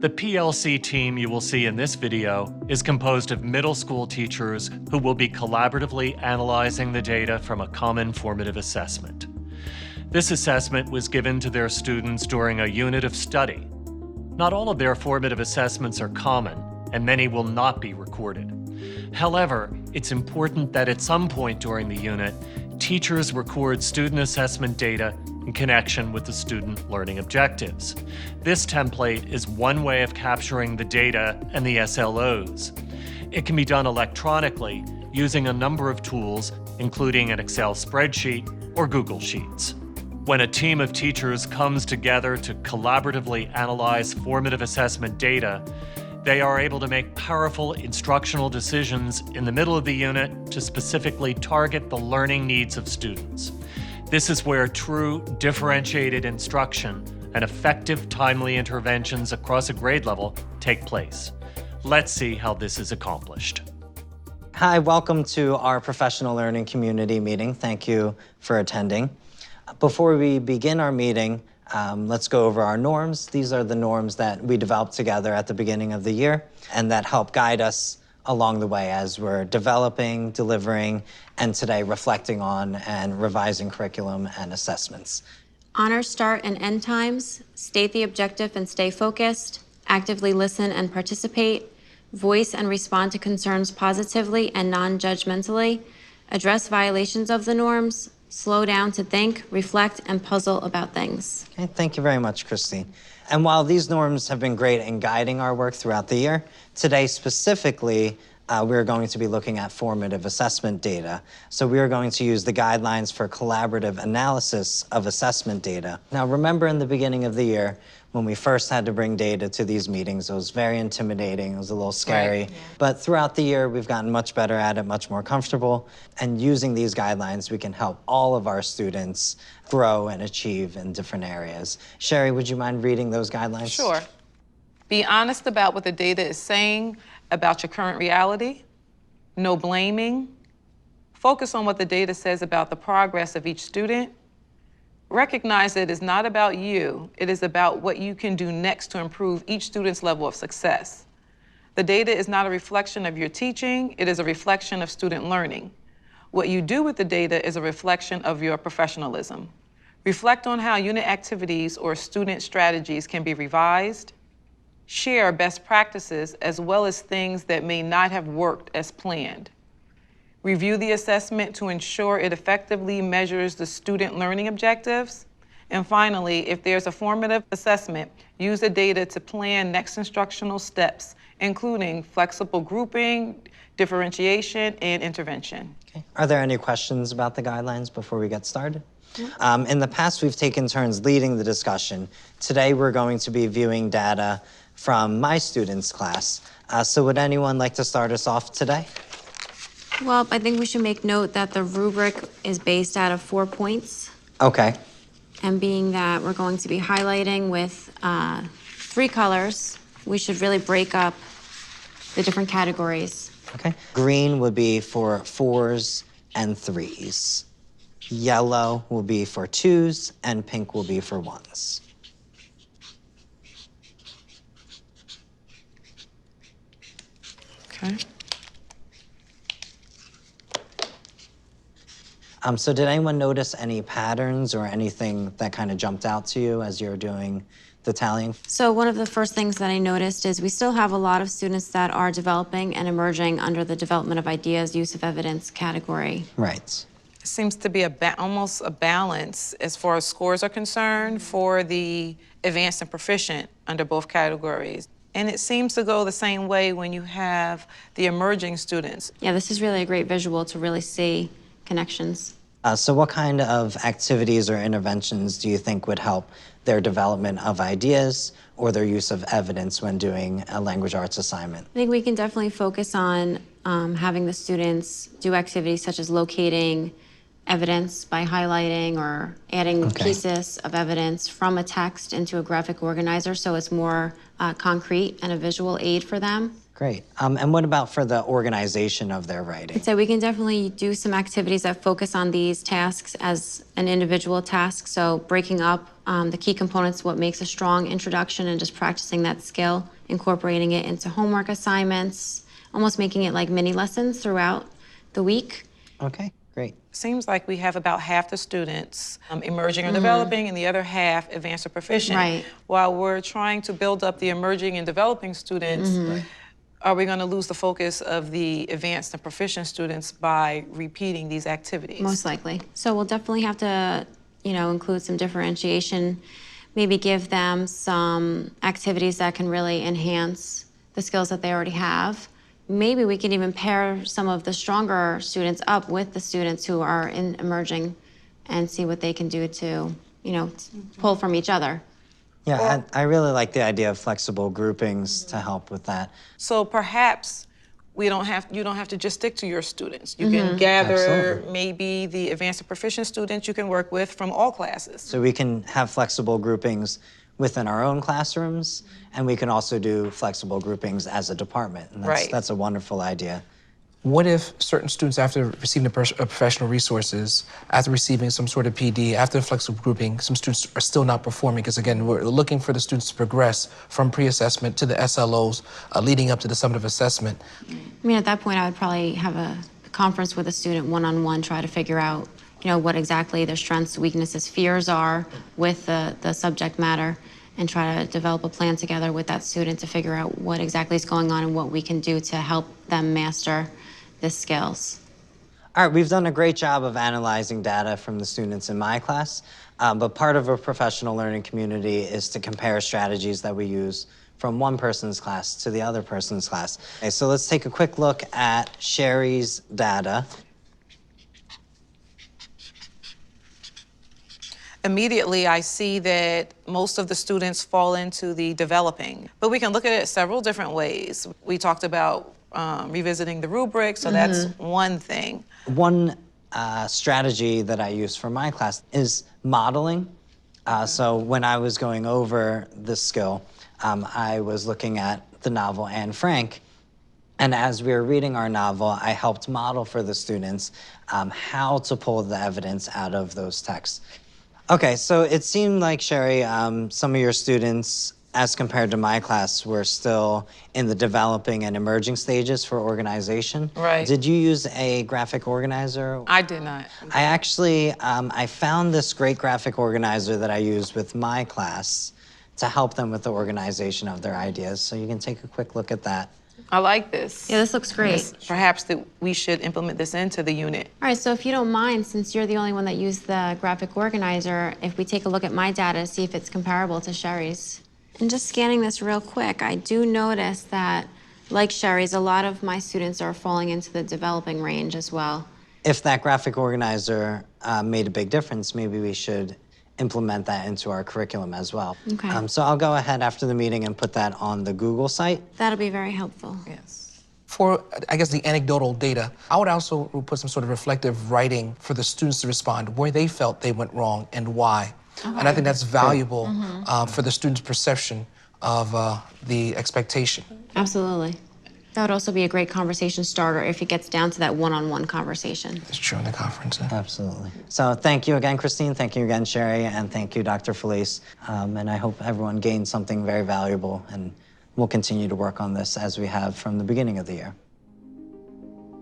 The PLC team you will see in this video is composed of middle school teachers who will be collaboratively analyzing the data from a common formative assessment. This assessment was given to their students during a unit of study. Not all of their formative assessments are common, and many will not be recorded. However, it's important that at some point during the unit, teachers record student assessment data in connection with the student learning objectives. This template is one way of capturing the data and the SLOs. It can be done electronically using a number of tools, including an Excel spreadsheet or Google Sheets. When a team of teachers comes together to collaboratively analyze formative assessment data, they are able to make powerful instructional decisions in the middle of the unit to specifically target the learning needs of students. This is where true differentiated instruction and effective timely interventions across a grade level take place. Let's see how this is accomplished. Hi, welcome to our professional learning community meeting. Thank you for attending. Before we begin our meeting, let's go over our norms. These are the norms that we developed together at the beginning of the year and that help guide us along the way as we're developing, delivering, and today reflecting on and revising curriculum and assessments. Honor start and end times, state the objective and stay focused, actively listen and participate, voice and respond to concerns positively and non-judgmentally, address violations of the norms, slow down to think, reflect, and puzzle about things. Okay, thank you very much, Christine. And while these norms have been great in guiding our work throughout the year, today specifically, we're going to be looking at formative assessment data. So we are going to use the guidelines for collaborative analysis of assessment data. Now, remember in the beginning of the year, when we first had to bring data to these meetings, it was very intimidating, it was a little scary. Right, yeah. But throughout the year, we've gotten much better at it, much more comfortable. And using these guidelines, we can help all of our students grow and achieve in different areas. Sherry, would you mind reading those guidelines? Sure. Be honest about what the data is saying about your current reality. No blaming. Focus on what the data says about the progress of each student. Recognize that it is not about you, it is about what you can do next to improve each student's level of success. The data is not a reflection of your teaching, it is a reflection of student learning. What you do with the data is a reflection of your professionalism. Reflect on how unit activities or student strategies can be revised. Share best practices as well as things that may not have worked as planned. Review the assessment to ensure it effectively measures the student learning objectives. And finally, if there's a formative assessment, use the data to plan next instructional steps, including flexible grouping, differentiation, and intervention. Okay. Are there any questions about the guidelines before we get started? In the past, we've taken turns leading the discussion. Today, we're going to be viewing data from my students' class. So would anyone like to start us off today? Well, I think we should make note that the rubric is based out of 4 points. Okay. And being that we're going to be highlighting with 3 colors, we should really break up the different categories. Okay. Green would be for 4s and 3s. Yellow will be for 2s, and pink will be for 1s. Okay. So did anyone notice any patterns or anything that kind of jumped out to you as you're doing the tallying? So one of the first things that I noticed is we still have a lot of students that are developing and emerging under the development of ideas, use of evidence category. Right. It seems to be almost a balance as far as scores are concerned for the advanced and proficient under both categories. And it seems to go the same way when you have the emerging students. Yeah, this is really a great visual to really see connections. So what kind of activities or interventions do you think would help their development of ideas or their use of evidence when doing a language arts assignment? I think we can definitely focus on having the students do activities such as locating evidence by highlighting or adding pieces of evidence from a text into a graphic organizer so it's more concrete and a visual aid for them. Great. And what about for the organization of their writing? So we can definitely do some activities that focus on these tasks as an individual task. So breaking up the key components, what makes a strong introduction, and just practicing that skill, incorporating it into homework assignments, almost making it like mini lessons throughout the week. Okay, great. Seems like we have about half the students emerging or developing and the other half advanced or proficient. Right. While we're trying to build up the emerging and developing students, are we going to lose the focus of the advanced and proficient students by repeating these activities? Most likely. So we'll definitely have to, include some differentiation, maybe give them some activities that can really enhance the skills that they already have. Maybe we can even pair some of the stronger students up with the students who are in emerging and see what they can do to, pull from each other. Yeah, I really like the idea of flexible groupings to help with that. So perhaps you don't have to just stick to your students. You can gather Absolutely. maybe the advanced and proficient students you can work with from all classes. So we can have flexible groupings within our own classrooms, and we can also do flexible groupings as a department. And that's a wonderful idea. What if certain students, after receiving a professional resources, after receiving some sort of PD, after the flexible grouping, some students are still not performing? Because again, we're looking for the students to progress from pre-assessment to the SLOs, leading up to the summative assessment. I mean, at that point, I would probably have a conference with a student one-on-one, try to figure out, what exactly their strengths, weaknesses, fears are with the subject matter, and try to develop a plan together with that student to figure out what exactly is going on and what we can do to help them master the skills. All right, we've done a great job of analyzing data from the students in my class, but part of a professional learning community is to compare strategies that we use from one person's class to the other person's class. Okay, so let's take a quick look at Sherry's data. Immediately, I see that most of the students fall into the developing, but we can look at it several different ways. We talked about revisiting the rubric, so that's one thing. One strategy that I use for my class is modeling. So when I was going over this skill, I was looking at the novel Anne Frank, and as we were reading our novel, I helped model for the students how to pull the evidence out of those texts. Okay, so it seemed like, Sherry, some of your students, as compared to my class, were still in the developing and emerging stages for organization. Right. Did you use a graphic organizer? I did not. I actually, I found this great graphic organizer that I used with my class to help them with the organization of their ideas. So you can take a quick look at that. I like this. Yeah, this looks great. Perhaps that we should implement this into the unit. All right, so if you don't mind, since you're the only one that used the graphic organizer, if we take a look at my data, see if it's comparable to Sherry's. And just scanning this real quick, I do notice that, like Sherry's, a lot of my students are falling into the developing range as well. If that graphic organizer made a big difference, maybe we should implement that into our curriculum as well. Okay. So I'll go ahead after the meeting and put that on the Google site. That'll be very helpful. Yes. For, I guess, the anecdotal data, I would also put some sort of reflective writing for the students to respond where they felt they went wrong and why. And I think that's valuable for the students' perception of the expectation. Absolutely. That would also be a great conversation starter if it gets down to that one-on-one conversation. It's true in the conference. Absolutely. So thank you again, Christine. Thank you again, Sherry. And thank you, Dr. Felice. And I hope everyone gained something very valuable. And we'll continue to work on this as we have from the beginning of the year.